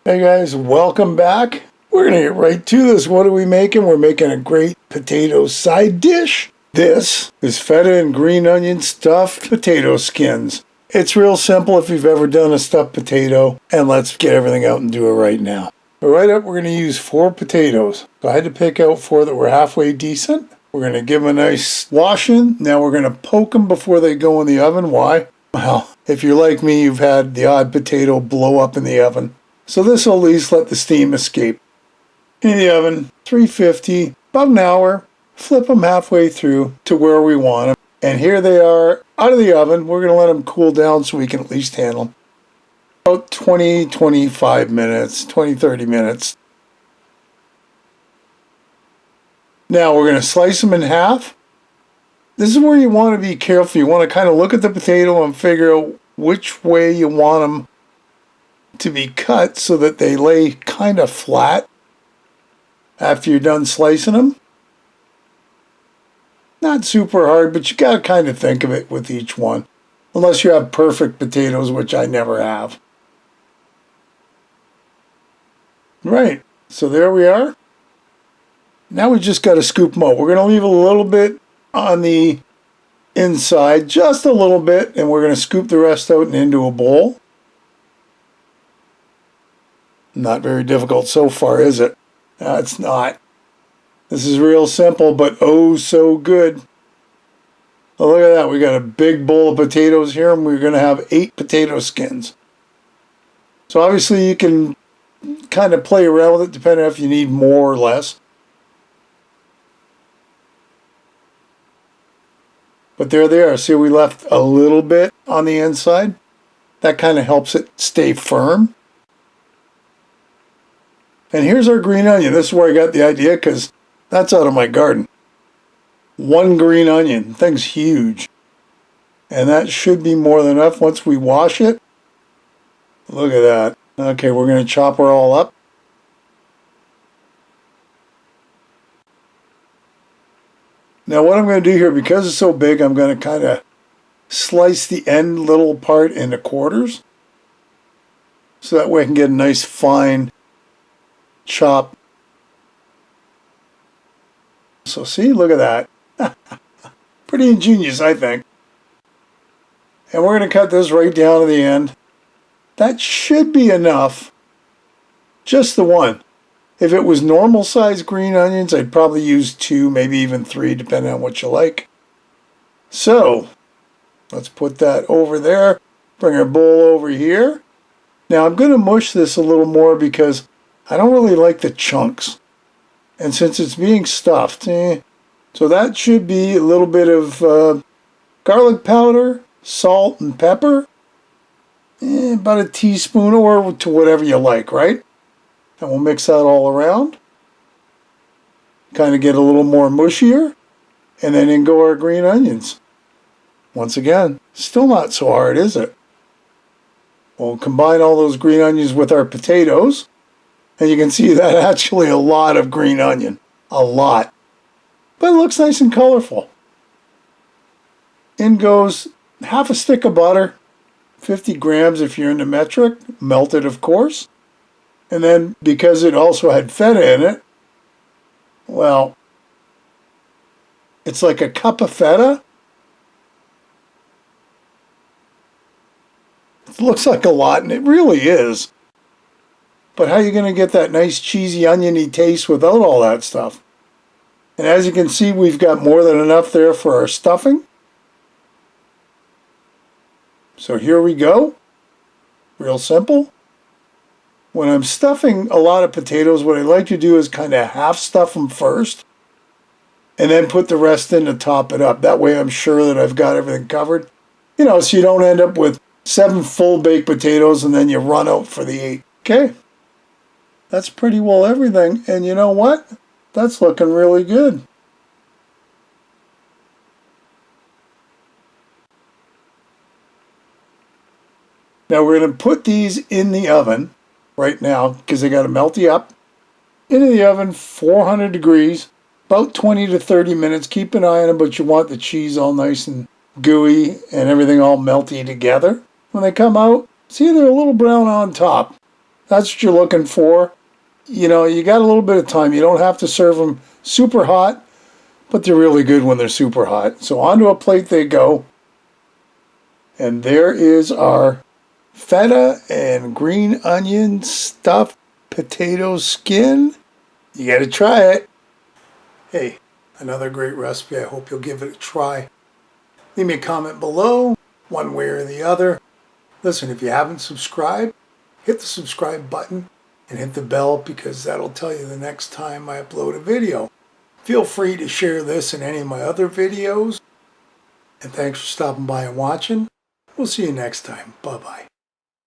Hey guys, welcome back. We're going to get right to this. What are we making? We're making a great potato side dish. This is feta and green onion stuffed potato skins. It's real simple if you've ever done a stuffed potato, and let's get everything out and do it right now. But right up, we're going to use 4 potatoes. So I had to pick out 4 that were halfway decent. We're going to give them a nice washing. Now we're going to poke them before they go in the oven. Why? Well, if you're like me, you've had the odd potato blow up in the oven. So this will at least let the steam escape. In the oven, 350, about an hour. Flip them halfway through to where we want them. And here they are out of the oven. We're going to let them cool down so we can at least handle them. About 20, 25 minutes, 20, 30 minutes. Now we're going to slice them in half. This is where you want to be careful. You want to kind of look at the potato and figure out which way you want them to be cut so that they lay kind of flat after you're done slicing them. Not super hard, but you got to kind of think of it with each one. Unless you have perfect potatoes, which I never have. Right, so there we are. Now we just got to scoop them out. We're going to leave a little bit on the inside, just a little bit, and we're going to scoop the rest out and into a bowl. Not very difficult so far, is it? It's not. This is real simple, but oh so good. Oh, look at that. We got a big bowl of potatoes here, and we're going to have 8 potato skins. So obviously you can kind of play around with it depending on if you need more or less. But there they are. See, we left a little bit on the inside. That kind of helps it stay firm. And here's our green onion. This is where I got the idea because that's out of my garden. 1 green onion. Thing's huge. And that should be more than enough once we wash it. Look at that. Okay, we're going to chop her all up. Now what I'm going to do here, because it's so big, I'm going to kind of slice the end little part into quarters. So that way I can get a nice fine chop. So see, look at that. Pretty ingenious, I think. And we're going to cut this right down to the end. That should be enough. Just the one. If it was normal size green onions, I'd probably use 2, maybe even 3, depending on what you like. So, let's put that over there. Bring our bowl over here. Now I'm going to mush this a little more because I don't really like the chunks. And since it's being stuffed, so that should be a little bit of garlic powder, salt and pepper, about a teaspoon or to whatever you like, right? And we'll mix that all around. Kind of get a little more mushier. And then in go our green onions. Once again, still not so hard, is it? We'll combine all those green onions with our potatoes. And you can see that actually a lot of green onion. A lot. But it looks nice and colorful. In goes half a stick of butter. 50 grams if you're into metric. Melted, of course. And then, because it also had feta in it, well, it's like a cup of feta. It looks like a lot, and it really is. But how are you going to get that nice cheesy oniony taste without all that stuff? And as you can see, we've got more than enough there for our stuffing. So here we go. Real simple. When I'm stuffing a lot of potatoes, what I like to do is kind of half stuff them first and then put the rest in to top it up. That way I'm sure that I've got everything covered. You know, so you don't end up with 7 full baked potatoes and then you run out for the 8. Okay. That's pretty well everything. And you know what? That's looking really good. Now we're going to put these in the oven right now because they got to melty up. Into the oven, 400 degrees, about 20 to 30 minutes. Keep an eye on them, but you want the cheese all nice and gooey and everything all melty together. When they come out, see they're a little brown on top. That's what you're looking for. You know, you got a little bit of time. You don't have to serve them super hot, but they're really good when they're super hot. So onto a plate they go. And there is our feta and green onion stuffed potato skin. You got to try it. Hey, another great recipe. I hope you'll give it a try. Leave me a comment below, one way or the other. Listen, if you haven't subscribed, hit the subscribe button and hit the bell, because that'll tell you the next time I upload a video. Feel free to share this and any of my other videos. And thanks for stopping by and watching. We'll see you next time. Bye-bye.